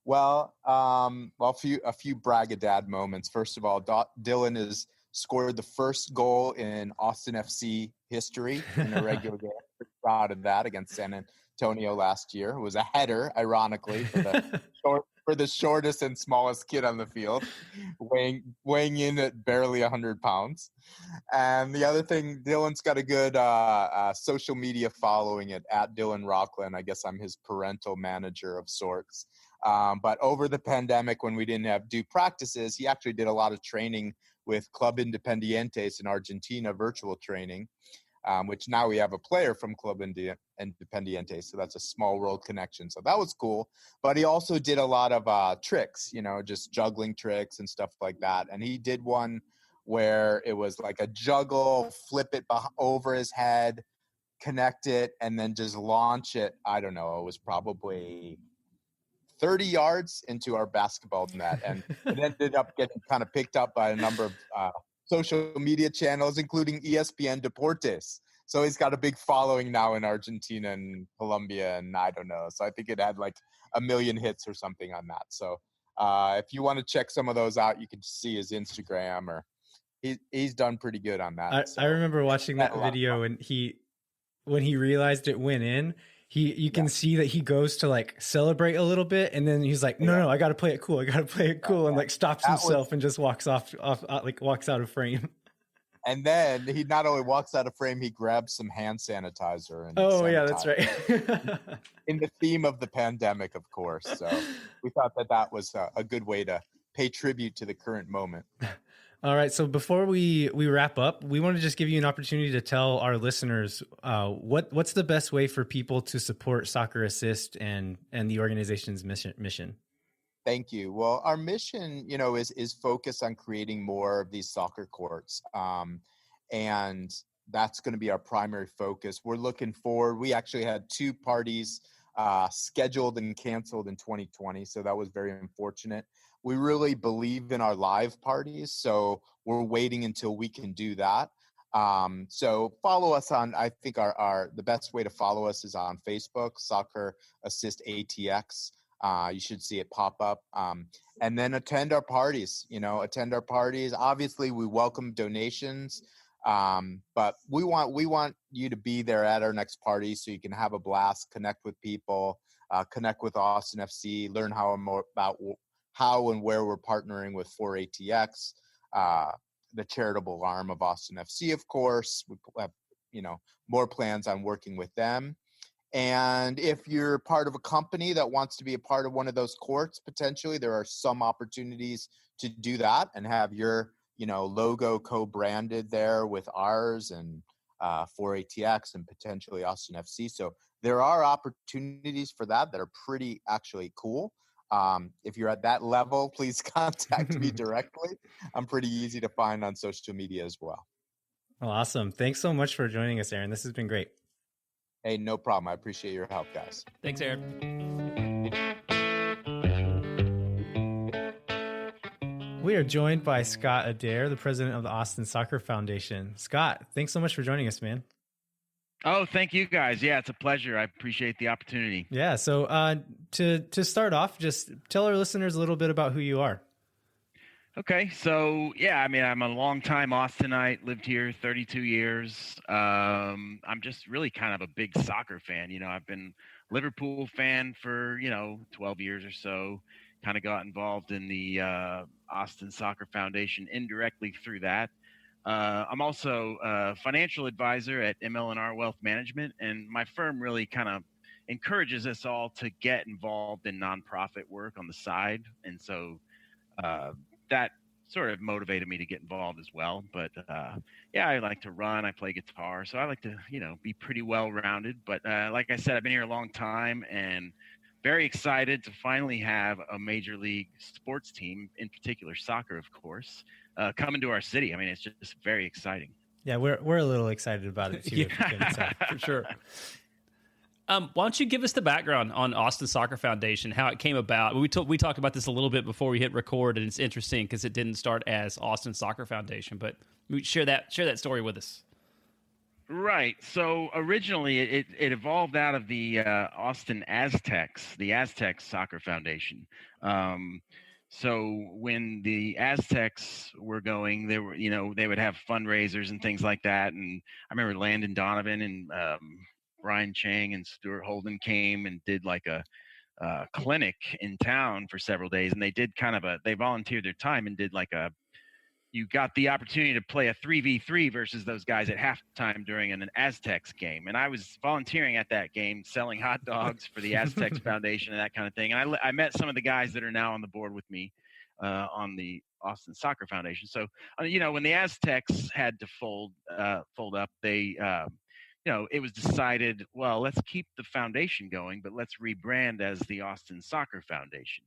Well, a few brag and dad moments. First of all, Dylan has scored the first goal in Austin FC history in a regular game. Proud of that against San Antonio last year. It was a header, ironically, for the shortest and smallest kid on the field, weighing in at barely 100 pounds. And the other thing, Dylan's got a good social media following at Dylan Rockland. I guess I'm his parental manager of sorts. But over the pandemic, when we didn't have due practices, he actually did a lot of training with Club Independientes in Argentina, virtual training. Which now we have a player from Club Independiente, so that's a small world connection. So that was cool. But he also did a lot of tricks, just juggling tricks and stuff like that. And he did one where it was like a juggle, flip it over his head, connect it, and then just launch it. I don't know. It was probably 30 yards into our basketball net. And it ended up getting kind of picked up by a number of social media channels, including ESPN Deportes. So he's got a big following now in Argentina and Colombia, and I don't know. So I think it had like 1 million hits or something on that. So if you want to check some of those out, you can see his Instagram, or he's done pretty good on that. I remember watching that video, and when he realized it went in, you can see that he goes to like celebrate a little bit, and then he's like, no, I got to play it cool. And like stops himself and just walks off, walks out of frame. And then he not only walks out of frame, he grabs some hand sanitizer. And yeah, that's right. In the theme of the pandemic, of course. So we thought that was a good way to pay tribute to the current moment. All right. So before we wrap up, we want to just give you an opportunity to tell our listeners what's the best way for people to support Soccer Assist and the organization's mission. Thank you. Well, our mission, is focused on creating more of these soccer courts, and that's going to be our primary focus. We're looking forward. We actually had 2 parties scheduled and canceled in 2020, so that was very unfortunate. We really believe in our live parties, so we're waiting until we can do that. So follow us on, I think the best way to follow us is on Facebook, Soccer Assist ATX. You should see it pop up. And then attend our parties, Obviously, we welcome donations, but we want you to be there at our next party so you can have a blast, connect with people, connect with Austin FC, learn more about how and where we're partnering with 4ATX, the charitable arm of Austin FC, of course. We have, more plans on working with them. And if you're part of a company that wants to be a part of one of those courts, potentially there are some opportunities to do that and have your, logo co-branded there with ours and 4ATX and potentially Austin FC. So there are opportunities for that are pretty actually cool. If you're at that level, please contact me directly. I'm pretty easy to find on social media as well. Well, awesome. Thanks so much for joining us, Aaron. This has been great. Hey, no problem. I appreciate your help, guys. Thanks, Aaron. We are joined by Scott Adair, the president of the Austin Soccer Foundation. Scott, thanks so much for joining us, man. Oh, thank you guys. Yeah, it's a pleasure. I appreciate the opportunity. Yeah. So to start off, just tell our listeners a little bit about who you are. Okay, so yeah, I mean, I'm a longtime Austinite, lived here 32 years. I'm just really kind of a big soccer fan. I've been Liverpool fan for 12 years or so. Kind of got involved in the Austin Soccer Foundation indirectly through that. I'm also a financial advisor at ML&R Wealth Management, and my firm really kind of encourages us all to get involved in nonprofit work on the side, and so that sort of motivated me to get involved as well. But yeah, I like to run, I play guitar, so I like to be pretty well rounded. But like I said, I've been here a long time and very excited to finally have a major league sports team, in particular soccer, of course, coming to our city. I mean, it's just very exciting. Yeah, we're a little excited about it too. Yeah, for sure. Why don't you give us the background on Austin Soccer Foundation, how it came about? We talked about this a little bit before we hit record, and it's interesting because it didn't start as Austin Soccer Foundation, but share that story with us. Right. So originally, it evolved out of the Austin Aztecs, the Aztecs Soccer Foundation. So when the Aztecs were going, they were they would have fundraisers and things like that, and I remember Landon Donovan and Brian Chang and Stuart Holden came and did like a clinic in town for several days, and they did they volunteered their time and did like you got the opportunity to play a 3v3 versus those guys at halftime during an Aztecs game. And I was volunteering at that game, selling hot dogs for the Aztecs Foundation and that kind of thing. And I met some of the guys that are now on the board with me on the Austin Soccer Foundation. So, when the Aztecs had to fold up, they it was decided, well, let's keep the foundation going, but let's rebrand as the Austin Soccer Foundation.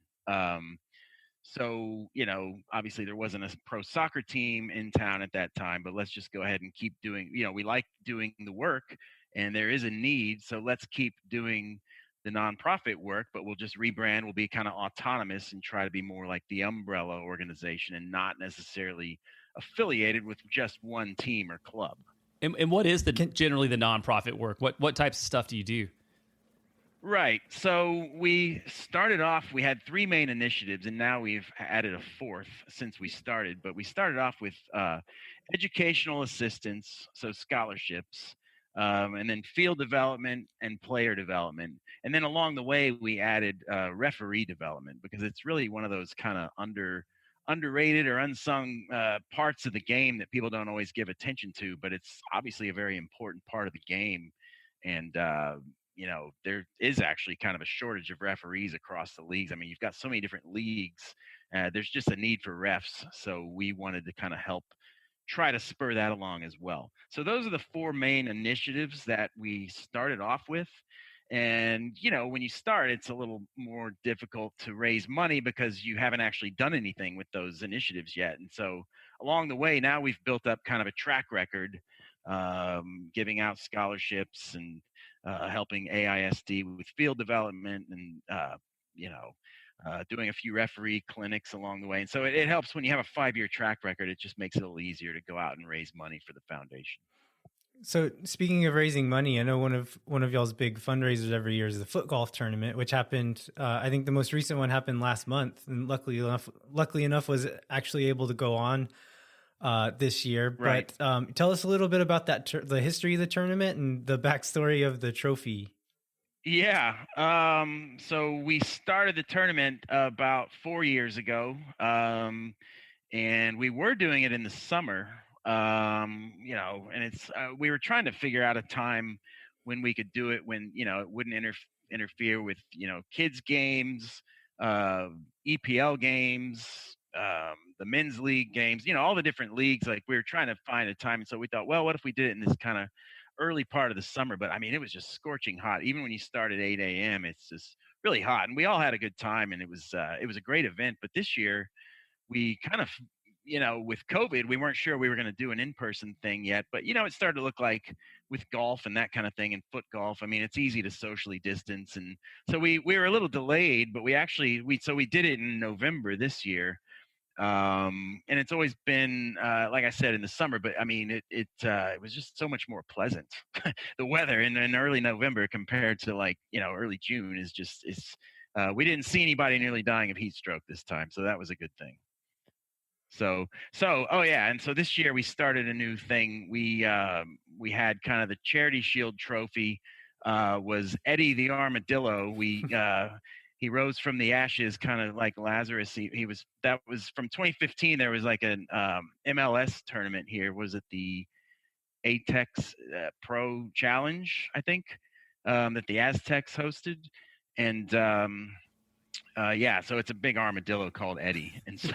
So, obviously there wasn't a pro soccer team in town at that time, but let's just go ahead and keep doing, we like doing the work and there is a need. So let's keep doing the nonprofit work, but we'll just rebrand. We'll be kind of autonomous and try to be more like the umbrella organization and not necessarily affiliated with just one team or club. And what is generally the nonprofit work? What types of stuff do you do? Right. So we started off, we had three main initiatives, and now we've added a fourth since we started. But we started off with educational assistance, so scholarships, and then field development and player development. And then along the way, we added referee development because it's really one of those kind of underrated or unsung parts of the game that people don't always give attention to, but it's obviously a very important part of the game. And there is actually kind of a shortage of referees across the leagues. I mean, you've got so many different leagues. There's just a need for refs. So we wanted to kind of help try to spur that along as well. So those are the four main initiatives that we started off with. And, when you start, it's a little more difficult to raise money because you haven't actually done anything with those initiatives yet. And so along the way, now we've built up kind of a track record, giving out scholarships and helping AISD with field development and, doing a few referee clinics along the way. And so it helps when you have a 5-year track record. It just makes it a little easier to go out and raise money for the foundation. So speaking of raising money, I know one of y'all's big fundraisers every year is the foot golf tournament, which happened. I think the most recent one happened last month, and luckily enough, was actually able to go on this year. Right. But tell us a little bit about that, the history of the tournament and the backstory of the trophy. Yeah. So we started the tournament about 4 years ago, and we were doing it in the summer. And it's we were trying to figure out a time when we could do it when it wouldn't interfere with kids games, EPL games, the men's league games, all the different leagues. Like we were trying to find a time, and so we thought, well, what if we did it in this kind of early part of the summer? But I mean, it was just scorching hot. Even when you start at 8 a.m., it's just really hot, and we all had a good time, and it was a great event. But this year, we kind of, with COVID, we weren't sure we were going to do an in-person thing yet, but it started to look like with golf and that kind of thing and foot golf. I mean, it's easy to socially distance, and so we were a little delayed, but we did it in November this year. And it's always been, like I said, in the summer, but I mean, it was just so much more pleasant. The weather in early November compared to early June we didn't see anybody nearly dying of heat stroke this time, so that was a good thing. Oh yeah, and so this year we started a new thing. We had kind of the Charity Shield Trophy. Was Eddie the Armadillo? He rose from the ashes, kind of like Lazarus. That was from 2015. There was like an MLS tournament here. Was it the Atex Pro Challenge? I think that the Aztecs hosted, and so it's a big armadillo called Eddie, and so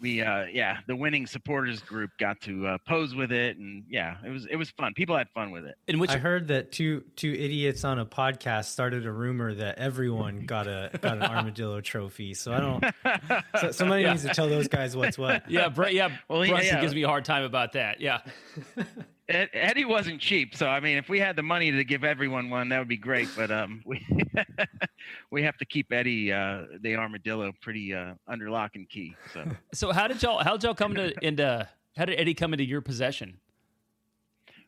the winning supporters group got to pose with it, and it was fun. People had fun with it. I heard that two idiots on a podcast started a rumor that everyone got an armadillo trophy. So I don't. So somebody needs to tell those guys what's what. Yeah, Well, Brunson gives me a hard time about that. Yeah. Eddie wasn't cheap, so I mean, if we had the money to give everyone one, that would be great. But we have to keep Eddie the armadillo pretty under lock and key. So how did y'all come how did Eddie come into your possession?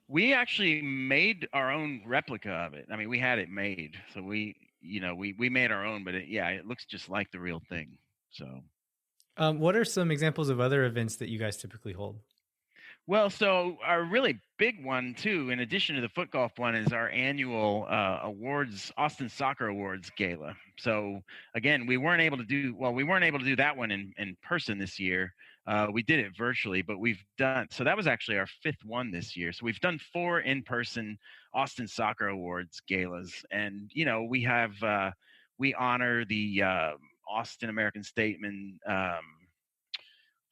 We actually made our own replica of it. I mean, we had it made, so we made our own, but it looks just like the real thing. So, what are some examples of other events that you guys typically hold? Well, so our really big one too, in addition to the foot golf one, is our annual Austin Soccer Awards Gala. So again, we weren't able to do that one in person this year. We did it virtually, but that was actually our 5th one this year. So we've done 4 in-person Austin Soccer Awards galas, and we honor the Austin American Stateman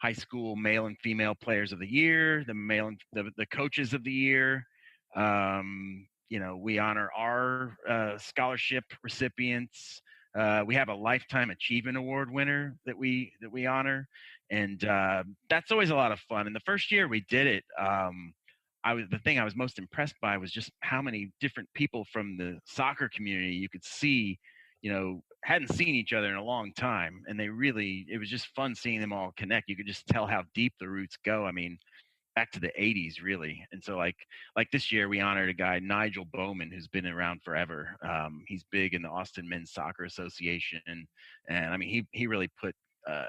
high school male and female players of the year, the coaches of the year. We honor our scholarship recipients. We have a Lifetime Achievement Award winner that we honor, and that's always a lot of fun. And the first year we did it, the thing I was most impressed by was just how many different people from the soccer community you could see, hadn't seen each other in a long time, and it was just fun seeing them all connect. You could just tell how deep the roots go. I mean, back to the 80s really. And so like this year we honored a guy, Nigel Bowman, who's been around forever. He's big in the Austin Men's Soccer Association, and I mean he really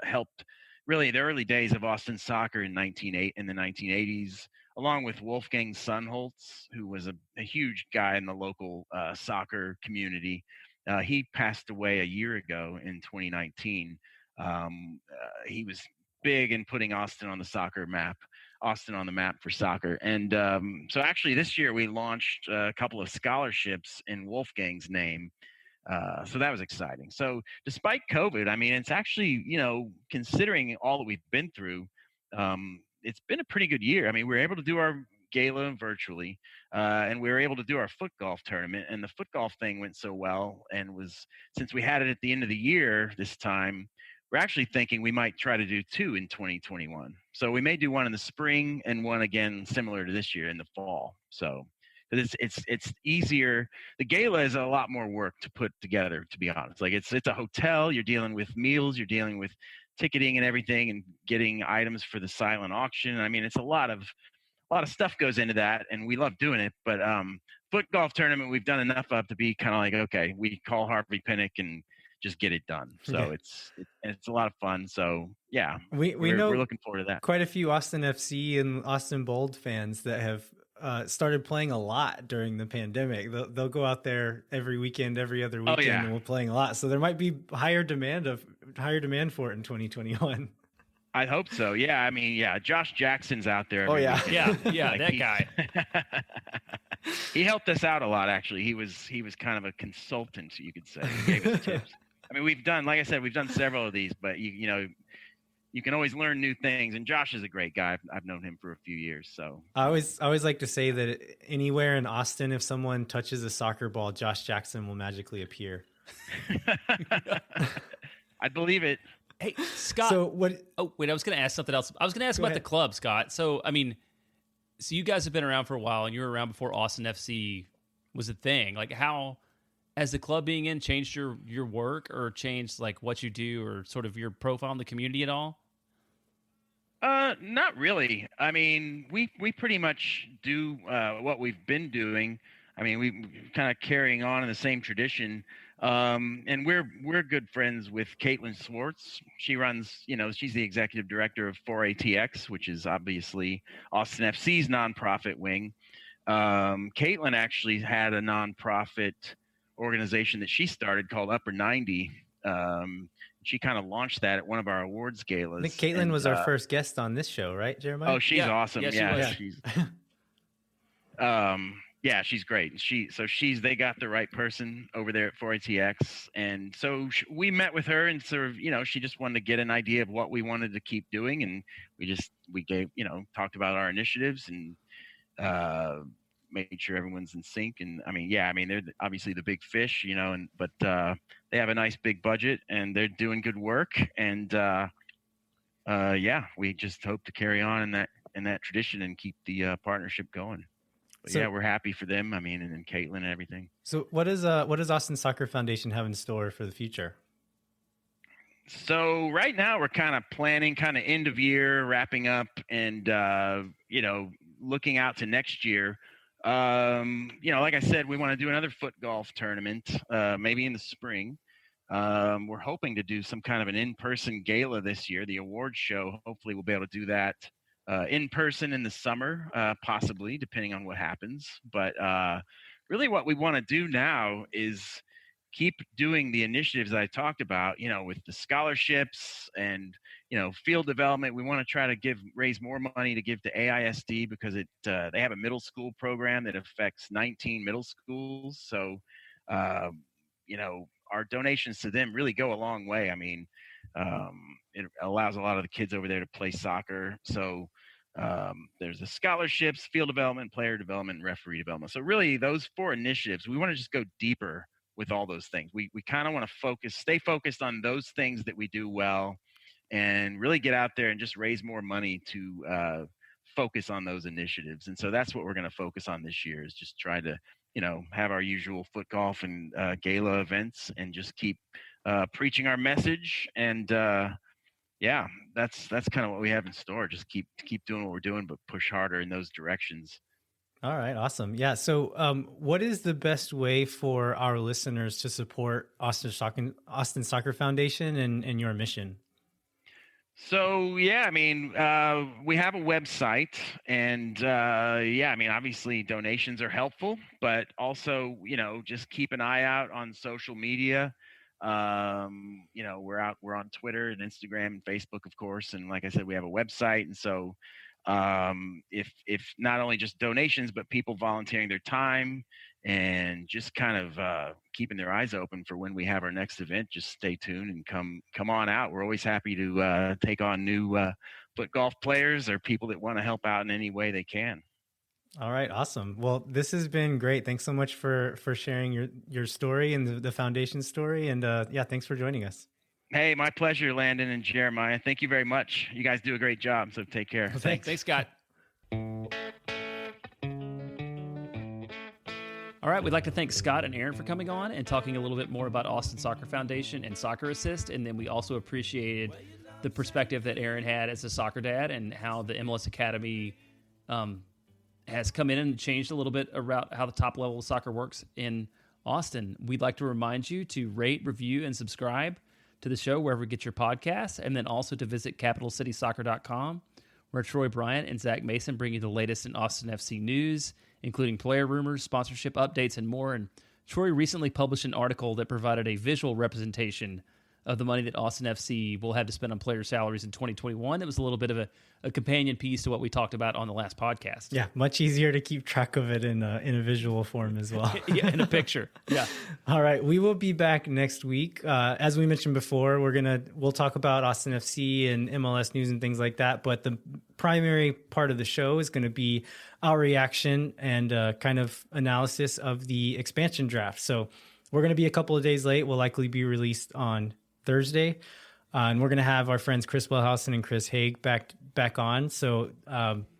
helped really the early days of Austin soccer in the 1980s, along with Wolfgang Sunholtz, who was a huge guy in the local soccer community. He passed away a year ago in 2019. He was big in putting Austin on the map for soccer. And so actually this year we launched a couple of scholarships in Wolfgang's name. So that was exciting. So despite COVID, I mean, it's actually, considering all that we've been through, it's been a pretty good year. I mean, we were able to do our gala virtually, and we were able to do our foot golf tournament, and the foot golf thing went so well, and since we had it at the end of the year this time, we're actually thinking we might try to do 2 in 2021. So we may do one in the spring and one again similar to this year in the fall. So it's easier. The gala is a lot more work to put together, to be honest. Like it's a hotel, you're dealing with meals, you're dealing with ticketing and everything, and getting items for the silent auction. I mean, it's a lot of stuff goes into that, and we love doing it. But foot golf tournament, we've done enough of to be kind of like, okay, we call Harvey Pinnock and just get it done. So it's a lot of fun. So yeah, we're looking forward to that. Quite a few Austin FC and Austin Bold fans that have started playing a lot during the pandemic. They'll go out there every weekend, every other weekend, and we're playing a lot. So there might be higher demand for it in 2021. I hope so. Yeah, I mean, Josh Jackson's out there. Yeah, that guy. He helped us out a lot, actually. He was kind of a consultant, you could say. He gave us tips. I mean, we've done several of these, but you can always learn new things. And Josh is a great guy. I've known him for a few years. So I always like to say that anywhere in Austin, if someone touches a soccer ball, Josh Jackson will magically appear. I believe it. Hey, Scott. So what? Oh, wait, I was going to ask something else. I was going to ask Go about ahead. the club, Scott. So, I mean, so you guys have been around for a while, and you were around before Austin FC was a thing. Like, how has the club being in changed your work, or changed like what you do, or sort of your profile in the community at all? Not really. I mean, we pretty much do what we've been doing. I mean, we kind of carrying on in the same tradition. And we're good friends with Caitlin Swartz. She runs, she's the executive director of 4ATX, which is obviously Austin FC's nonprofit wing. Caitlin actually had a nonprofit organization that she started called Upper 90. She kind of launched that at one of our awards galas. I think Caitlin was our first guest on this show, right, Jeremiah? Oh, she's awesome. Yeah, she was. Yeah, she's great. They got the right person over there at 4ATX, and so we met with her and sort of, she just wanted to get an idea of what we wanted to keep doing, and we gave, talked about our initiatives and made sure everyone's in sync. And I mean, they're obviously the big fish, but they have a nice big budget and they're doing good work. And we just hope to carry on in that tradition and keep the partnership going. But So- we're happy for them. I mean, and Caitlin and everything. So what does Austin Soccer Foundation have in store for the future? So right now we're kind of planning kind of end of year, wrapping up, and looking out to next year. Like I said, we want to do another foot golf tournament, maybe in the spring. We're hoping to do some kind of an in-person gala this year, the award show. Hopefully we'll be able to do that in person in the summer, possibly, depending on what happens. But really what we want to do now is keep doing the initiatives that I talked about, with the scholarships and, field development. We want to try to raise more money to give to AISD because they have a middle school program that affects 19 middle schools. So, our donations to them really go a long way. I mean, it allows a lot of the kids over there to play soccer. So there's the scholarships, field development, player development, and referee development. So really those 4 initiatives, we want to just go deeper with all those things. We kind of want to stay focused on those things that we do well, and really get out there and just raise more money to focus on those initiatives. And so that's what we're going to focus on this year, is just try to, have our usual foot golf and gala events, and just keep preaching our message. And that's kind of what we have in store. Just keep doing what we're doing, but push harder in those directions. All right, awesome. Yeah. So, what is the best way for our listeners to support Austin Soccer Foundation and your mission? So we have a website, and obviously donations are helpful, but also just keep an eye out on social media. We're on Twitter and Instagram and Facebook, of course, and like I said, we have a website. And so if not only just donations, but people volunteering their time and just kind of keeping their eyes open for when we have our next event, just stay tuned and come on out. We're always happy to take on new foot golf players or people that want to help out in any way they can. All right, awesome. Well, this has been great. Thanks so much for sharing your story and the foundation story. And thanks for joining us. Hey, my pleasure, Landon and Jeremiah. Thank you very much. You guys do a great job, so take care. Thanks, Scott. All right, we'd like to thank Scott and Aaron for coming on and talking a little bit more about Austin Soccer Foundation and Soccer Assist. And then we also appreciated the perspective that Aaron had as a soccer dad, and how the MLS Academy has come in and changed a little bit about how the top level of soccer works in Austin. We'd like to remind you to rate, review, and subscribe to the show wherever you get your podcasts, and then also to visit capitalcitysoccer.com, where Troy Bryant and Zach Mason bring you the latest in Austin FC news, including player rumors, sponsorship updates, and more. And Troy recently published an article that provided a visual representation of the money that Austin FC will have to spend on player salaries in 2021. It was a little bit of a companion piece to what we talked about on the last podcast. Yeah, much easier to keep track of it in a visual form as well. Yeah, in a picture. Yeah. All right, we will be back next week. As we mentioned before, we'll talk about Austin FC and MLS news and things like that. But the primary part of the show is going to be our reaction and kind of analysis of the expansion draft. So we're going to be a couple of days late. We'll likely be released on Thursday. And we're going to have our friends Chris Wellhausen and Chris Haig back on. So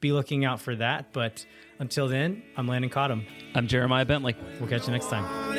be looking out for that. But until then, I'm Landon Cottom. I'm Jeremiah Bentley. We'll catch you next time.